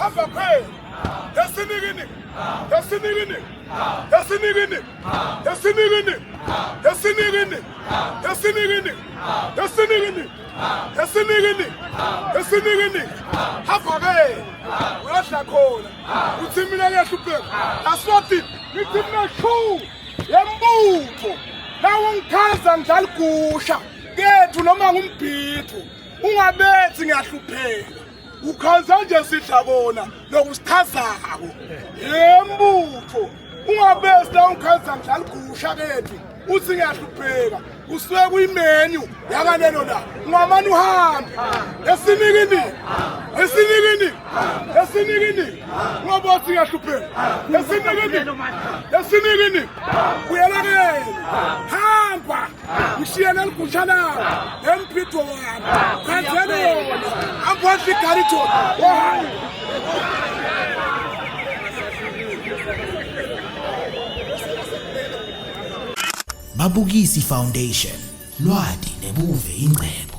hamba phela yasinikini yasinikini yasinikini yasinikini yasinikini yasinikini yasinikini yasinikini yasinikini hamba ke uyadla khona uthi mina ngiyahlupheka aswathi ngithi mina shu yembutho nawo ngikhaza njalo gusha kethu noma ngumbhithu ungabethi ngiyahlupheka ukhaza nje sidla bona lokusithazako yembutho ungabesi la ungikhaza njalo gusha kethu uthi ngiyahlupheka usuke kuyimenu yakaneno la ungamani uhambe esinikini esinikini esinikini ngoba ngiyahlupheka esinikini esinikini uyelakele hamba ngishiyana ligusha lawo emphido wami khanzele amphathi igarito Mabukisi Foundation, lwadi nebuve ingcebo.